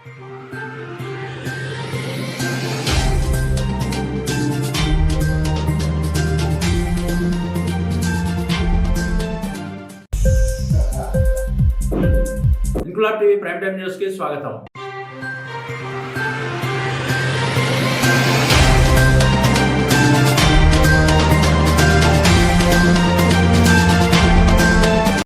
Inquilab TV prime time news కి స్వాగతం.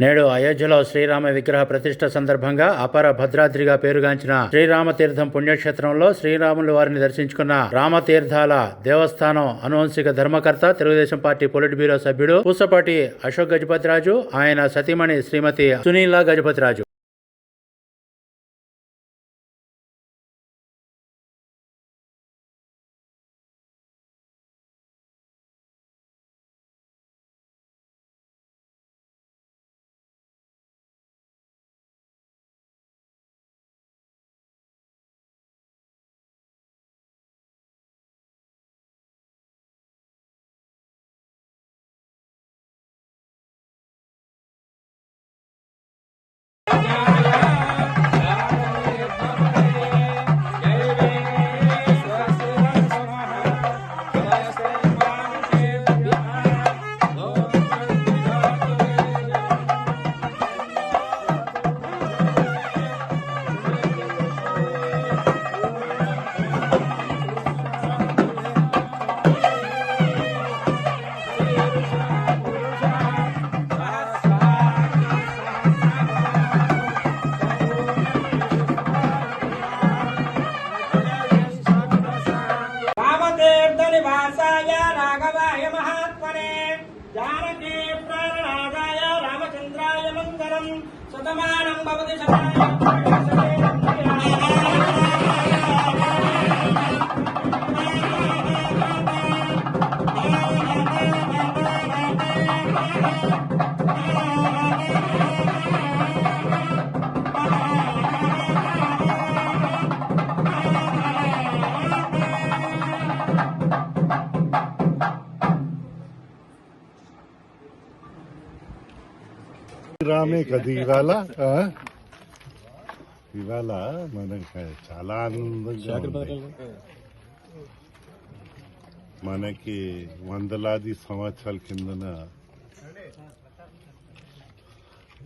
నేడు అయోధ్యలో శ్రీరామ విగ్రహ ప్రతిష్ఠ సందర్భంగా అపర భద్రాద్రిగా పేరుగాంచిన శ్రీరామతీర్థం పుణ్యక్షేత్రంలో శ్రీరాములు వారిని దర్శించుకున్న రామతీర్థాల దేవస్థానం అనువంశిక ధర్మకర్త, తెలుగుదేశం పార్టీ పొలిట్ బ్యూరో సభ్యుడు పూసపాటి అశోక్ గజపతిరాజు, ఆయన సతీమణి శ్రీమతి సునీల గజపతిరాజు. वासाय राघवाय महात्मने जानकी प्राणनादाय रामचंद्राय मंगलम शतमानं भवति రామే కదా ఇవాళ మనకి చాలా ఆనందంగా ఉంది. మనకి వందలాది సంవత్సరాల కిందన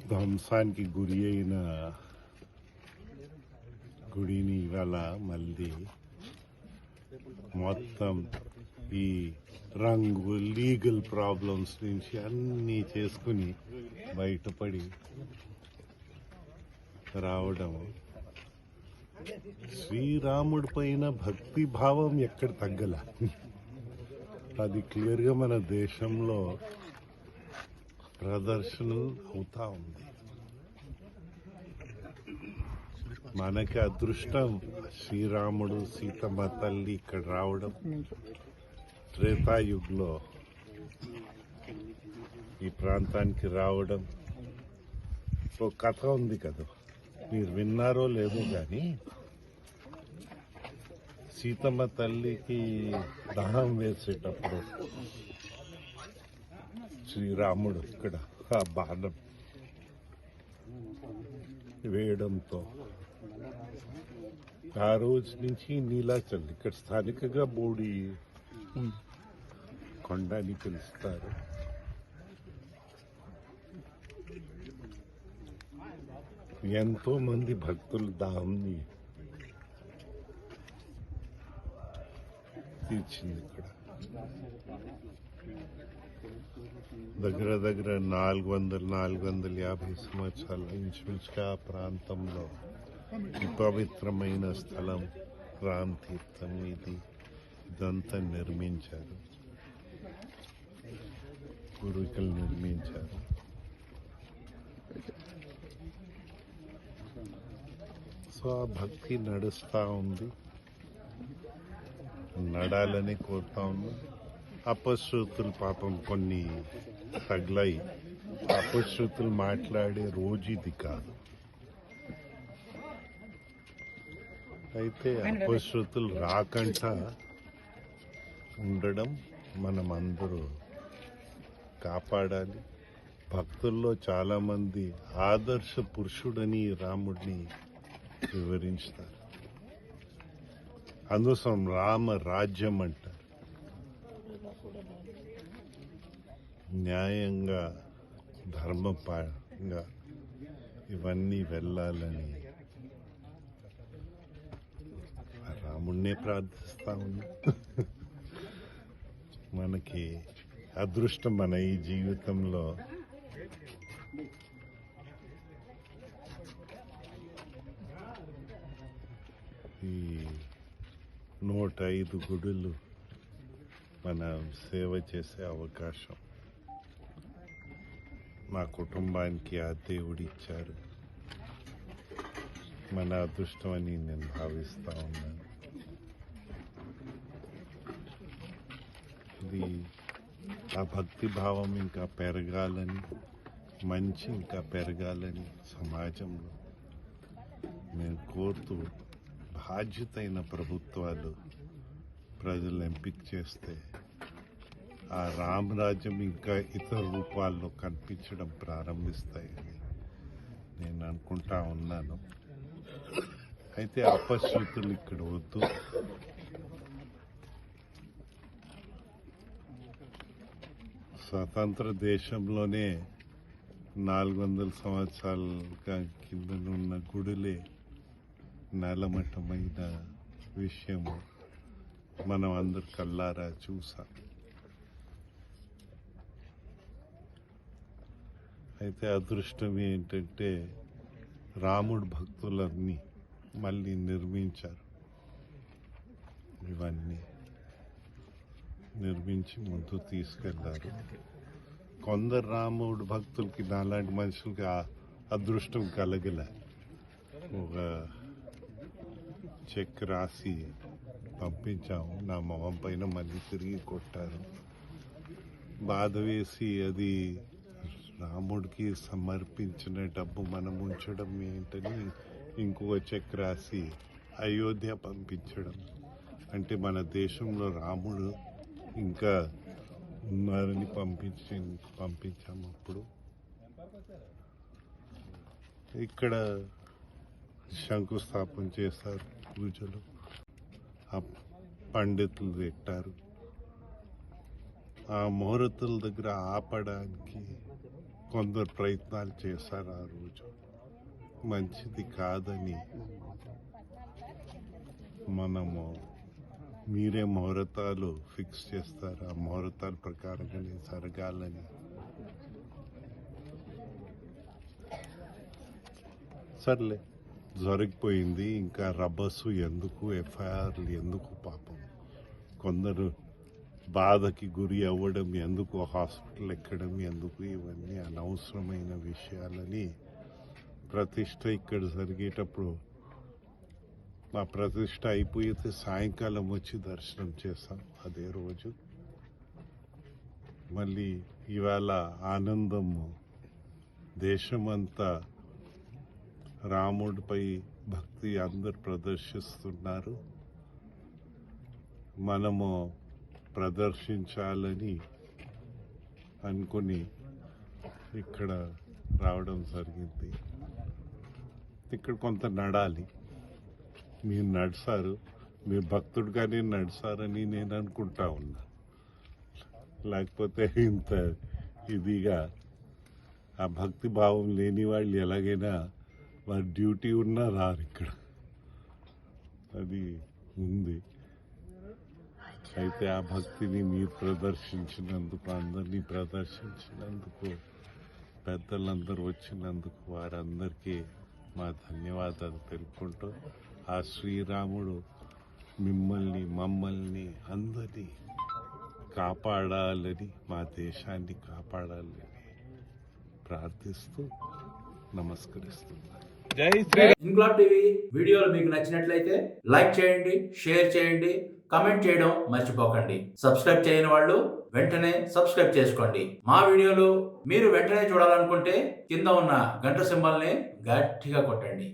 ధ్వంసానికి గురి అయిన గుడిని ఇవాళ మళ్ళీ మొత్తం ఈ రంగు లీగల్ ప్రాబ్లమ్స్ నుంచి అన్నీ చేసుకుని బయటపడి రావడం, శ్రీరాముడి పైన భక్తి భావం ఎక్కడ తగ్గల. అది క్లియర్గా మన దేశంలో ప్రదర్శన అవుతా ఉంది. మనకి అదృష్టం శ్రీరాముడు సీతమ్మ తల్లి ఇక్కడ రావడం. త్రేతాయుగ్లో ఈ ప్రాంతానికి రావడం ఒక కథ ఉంది కదా, మీరు విన్నారో లేదో కానీ సీతమ్మ తల్లికి దహనం వేసేటప్పుడు శ్రీరాముడు ఇక్కడ ఆ బాణం వేయడంతో ఆ రోజు నుంచి నీలాచల్ ఇక్కడ స్థానికంగా బోడి కొండ అని పిలుస్తారు. ఎంతో మంది భక్తులు దాహంని తీర్చింది. ఇక్కడ దగ్గర దగ్గర 450 సంవత్సరాల ఇంచుమించుగా ఆ ప్రాంతంలో ఈ పవిత్రమైన స్థలం రామ్ తీర్థం ఇదంతా నిర్మించారు, పూర్వీకులు నిర్మించారు. సో ఆ భక్తి నడుస్తూ ఉంది, నడాలని కోరుతా ఉన్నాం. అపశృతులు పాపం కొన్ని తగిలాయి. అపశృతులు మాట్లాడే రోజు ఇది కాదు. అయితే అపశృతులు రాకుండా ఉండడం మనం అందరూ కాపాడాలి. భక్తుల్లో చాలామంది ఆదర్శ పురుషుడని రాముడిని వివరించారు. అందుకోసం రామ రాజ్యం అంటారు. న్యాయంగా ధర్మపరంగా ఇవన్నీ వెళ్ళాలని రాముణ్ణే ప్రార్థిస్తా ఉన్నా. మనకి అదృష్టం మన ఈ జీవితంలో ఈ 105 గుడులు మన సేవ చేసే అవకాశం మా కుటుంబానికి ఆ దేవుడిచ్చారు. మన అదృష్టం అని నేను భావిస్తూ ఉన్నాను. ఇది ఆ భక్తి భావం ఇంకా పెరగాలని, మంచి ఇంకా పెరగాలని సమాజంలో నేను కోరుతూ, బాధ్యతైన ప్రభుత్వాలు ప్రజలు ఎంపిక చేస్తే ఆ రామరాజ్యం ఇంకా ఇతర రూపాల్లో కనిపించడం ప్రారంభిస్తాయని నేను అనుకుంటా ఉన్నాను. అయితే అపశృతులు ఇక్కడ వద్దు. స్వతంత్ర దేశంలోనే 400 సంవత్సరాల కిందనున్న గుడులే నేలమట్టమైన విషయము మనం అందరు కల్లారా చూసాం. అయితే అదృష్టం ఏంటంటే రాముడు భక్తులన్నీ మళ్ళీ నిర్మించారు. ఇవన్నీ నిర్మించి ముందు తీసుకెళ్లారు. కొందరు రాముడు భక్తులకి, నాలాంటి మనుషులకి ఆ అదృష్టం కలగలే. ఒక చెక్ రాసి పంపించాము, నా మొహం పైన మళ్ళీ తిరిగి కొట్టారు. బాధ వేసి అది రాముడికి సమర్పించిన డబ్బు మనం ఉంచడం ఏంటని ఇంకొక చెక్ రాసి అయోధ్య పంపించడం. అంటే మన దేశంలో రాముడు ఇంకా ఉన్నారని పంపించాము. అప్పుడు ఇక్కడ శంకుస్థాపన చేశారు, పూజలు ఆ పండితులు పెట్టారు. ఆ ముహూర్తుల దగ్గర ఆపడానికి కొందరు ప్రయత్నాలు చేశారు. ఆ రోజు మంచిది కాదని మనము మీరే ముహూర్తాలు ఫిక్స్ చేస్తారు, ఆ ముహూర్తాల ప్రకారంగానే జరగాలని. సర్లే, జరిగిపోయింది. ఇంకా రబ్బసు ఎందుకు, ఎఫ్ఐఆర్లు ఎందుకు? పాపం కొందరు బాధకి గురి అవ్వడం ఎందుకు, హాస్పిటల్ ఎక్కడం ఎందుకు? ఇవన్నీ అనవసరమైన విషయాలని ప్రతిష్ట ఇక్కడ జరిగేటప్పుడు మా ప్రతిష్ట అయిపోయితే సాయంకాలం వచ్చి దర్శనం చేస్తాం అదే రోజు. మళ్ళీ ఇవాళ ఆనందము దేశమంతా రాముడిపై భక్తి అందరు ప్రదర్శిస్తున్నారు. మనము ప్రదర్శించాలని అనుకుని ఇక్కడ రావడం జరిగింది. ఇక్కడ కొంత నడాలి. మీరు నడిచారు, మీరు భక్తుడుగానే నడిచారని నేను అనుకుంటా ఉన్నా. లేకపోతే ఇంత ఇదిగా ఆ భక్తి భావం లేని వాళ్ళు ఎలాగైనా వారి డ్యూటీ ఉన్నా రారు. ఇక్కడ అది ఉంది. అయితే ఆ భక్తిని మీరు ప్రదర్శించినందుకు, అందరినీ ప్రదర్శించినందుకు, పెద్దలందరూ వచ్చినందుకు వారందరికీ మా ధన్యవాదాలు తెలుపుకుంటూ, ఆ శ్రీరాముడు మిమ్మల్ని, మమ్మల్ని అందరినీ కాపాడాలని, మా దేశాన్ని కాపాడాలని ప్రార్థిస్తూ నమస్కరిస్తున్నాను. ఇన్క్లాబ్ టీవీ వీడియోలు మీకు నచ్చినట్లయితే లైక్ చేయండి, షేర్ చేయండి, కమెంట్ చేయడం మర్చిపోకండి. సబ్స్క్రైబ్ చేయని వాళ్ళు వెంటనే సబ్స్క్రైబ్ చేసుకోండి. మా వీడియోలు మీరు వెంటనే చూడాలనుకుంటే కింద ఉన్న గంట సింబల్ని గట్టిగా కొట్టండి.